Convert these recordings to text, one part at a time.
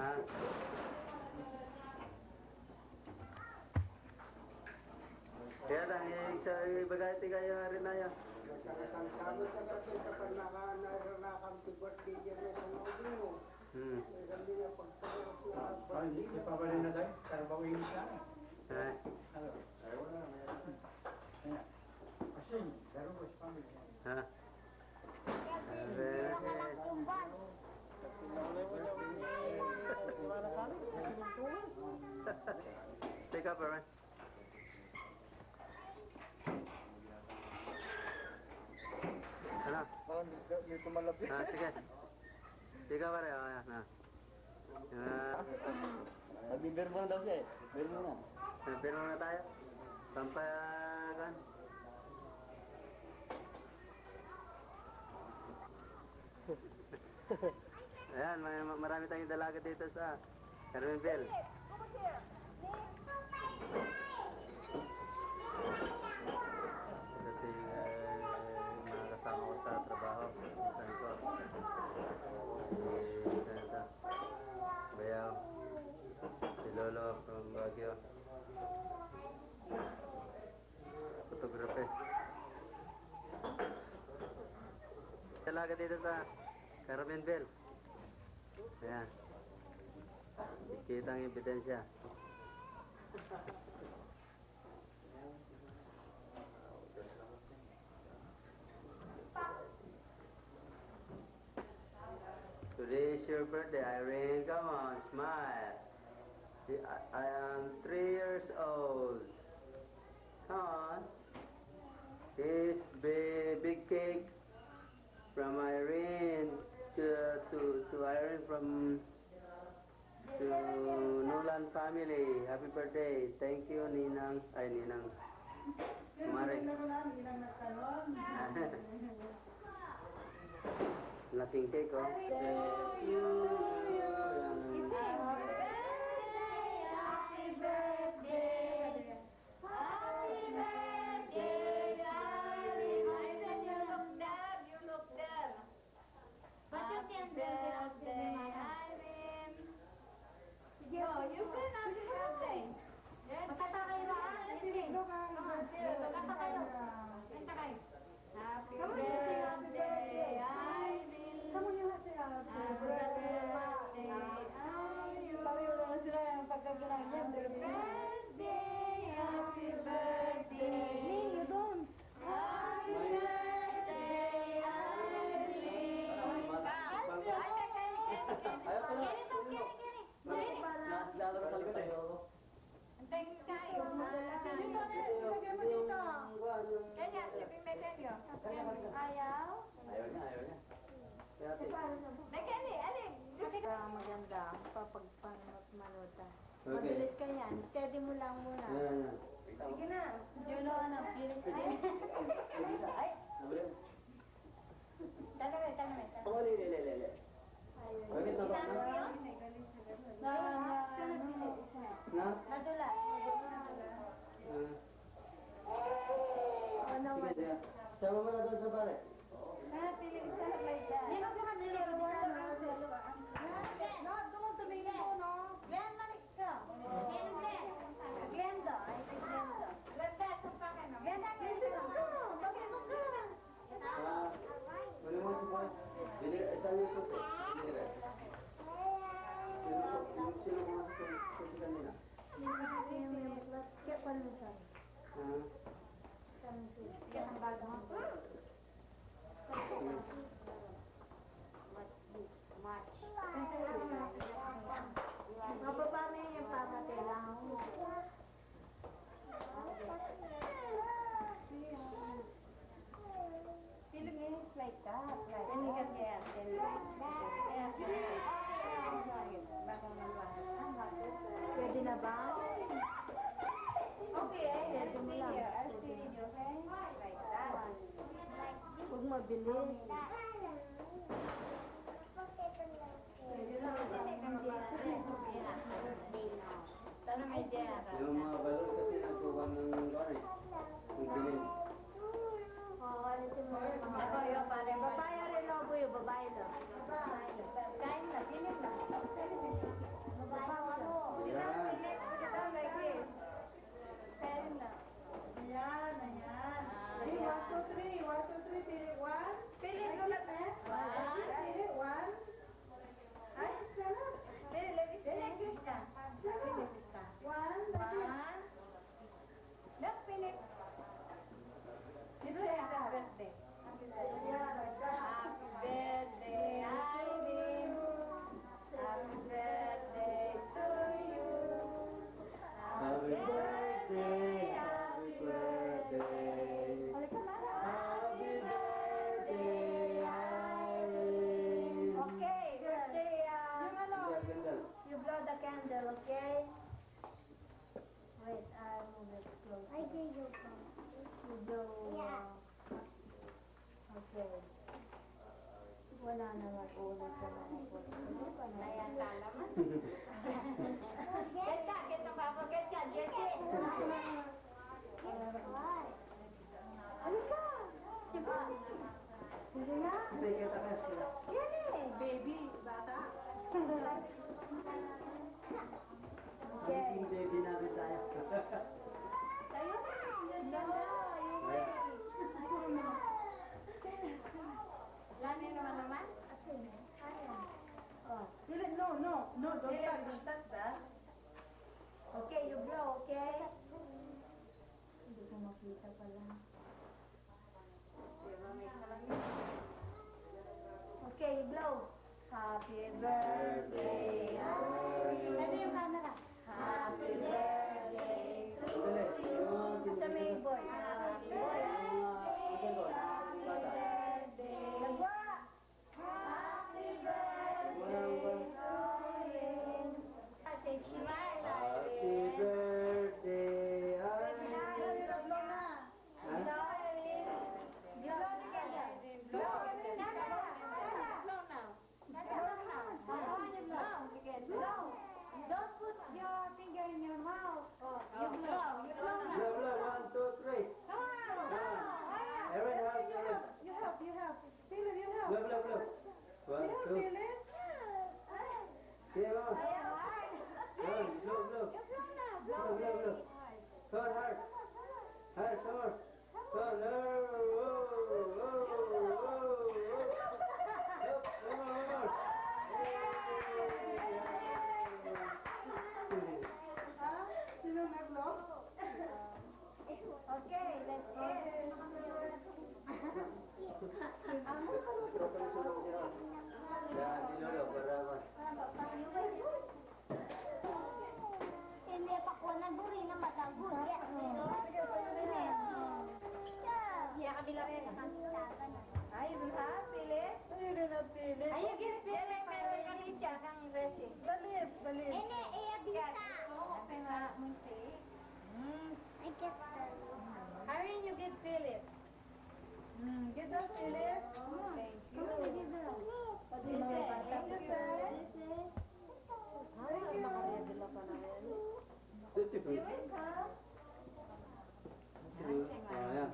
Ha? Kaya lang, ibagay ti kayo rin na yan. Sabi sa kasi kapag nakakantibirthday dyan na sa naubi mo. Sabi niya pagpagod na. Hindi pa ba rin na tayo? Para bawin siya. Ha? Ay, wala na. Kasi, laro ko sa pamilya. Ha? Take up, Aaron. Ano? Dito malapit. Ah, sige. Sige, pare. Oh, yan. Nabibir mo na daw siya eh. Bir mo na. Pero na tayo. Sampayan. Ayan, marami tayong dalaga dito sa Carmenville. Ito yung mga kasama ko sa trabaho. Saan ko? Ito. Bayaw. Si Lolo from Baguio. Photography. Dalaga dito sa Carmenville. Ayan. Ikita ang ebidensya. Today is your birthday, Irene. Come on, smile. I am 3 years old. Come on. This big cake from Irene to Irene from to Nolan family. Happy birthday. Thank you, Ninang. Ay, Ninang. Mare. Laking cake, oh. Thank you. Maganda, papagpanot-manuta. Okay. Mabilis ka yan. Steady mo lang muna. Sige na. Julo, ano? Pilit ka din. Ay! Talaga. Oh, lele. Bakit na ba? Na? Nadula. Sige, sama mo na doon sa pare. Pilit ka na may dyan. Hindi mo ka kanila ka dyan. No, doon tumingin mo, no? Glenn, malik ka. Glenda. Ay, Glenda. Glenda, pa ka na. Glenda, bakit ka? Ano mo si Boy? Saan yung susi? Binira. Sino mo susi kanina? Kaya pa rin siya. Kaya ang bago mo. Mababa na yung papatela mo. Feeling is like that. Then you can get pwede na ba? Okay, I'll stay here. I'll stay in your hand. Like that. Huwag mabilis. Yung mga balon kasi nagkuhan ng gano'n eh. Ang bilin. Ako yung pare. Babae rin ako yung babae to. Kain na, pilit na. Ayan, talaman. Kita, kita pa, kita, Jesse. Halika. Diba? Sige na. Hindi kita kasi. Yan eh. Baby, bata. Magiging baby namin tayo. Tayo na. Lani naman? Oh. No, don't touch. Don't touch that. Okay, you blow, okay? Hindi ko makita pala. Okay, you blow. Happy birthday. Ano yung camera? Happy birthday to you. Sa may boy. Happy birthday. Nagwa. Happy birthday to you. Say smile. Happy birthday. Don't put your finger in your mouth. You blow. You blow now. Blow, blow. 1, 2, 3. Come on. Aaron, help, Aaron. You help. Philip, you help. Blow, blow, blow. 1, 2. Philip. Come on. Blow, blow, blow. Blow, blow, blow. Come on, heart. Heart, come on. Come on. Sino nag-vlog? Okay, let's get. Hindi pa ko naguri na mataguri. Yeah, kabila rin. Ay, dun ha, Philip? Ayun na, Philip. Ay, you give Philip, pero yung licha kang resi. Balip. Ene, iya Okay nga, munti. I get Irene, you give Philip. Get that, Philip. Thank you. Thank you, sir. Thank you. Beautiful. You're welcome. Ayan.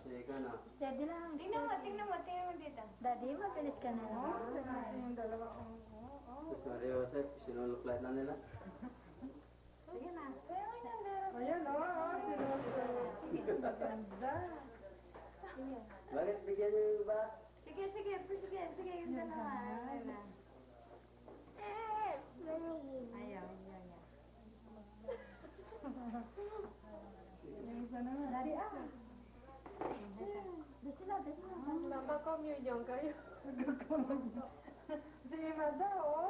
Sige na. Steady lang. Tingnan mo dito. Daddy, mabilis ka na lang. Yung dalawa ko. Tapos Maria Joseph, sinuluklat na nila. Sige na. Ayan, Ganda. Bakit bigyan niyo yung iba? Sige, yung dalawa. Okay na. Ayaw. Yung isa naman. Daddy, Dito na. Nakakommunion kayo. Si Ima daw, oh.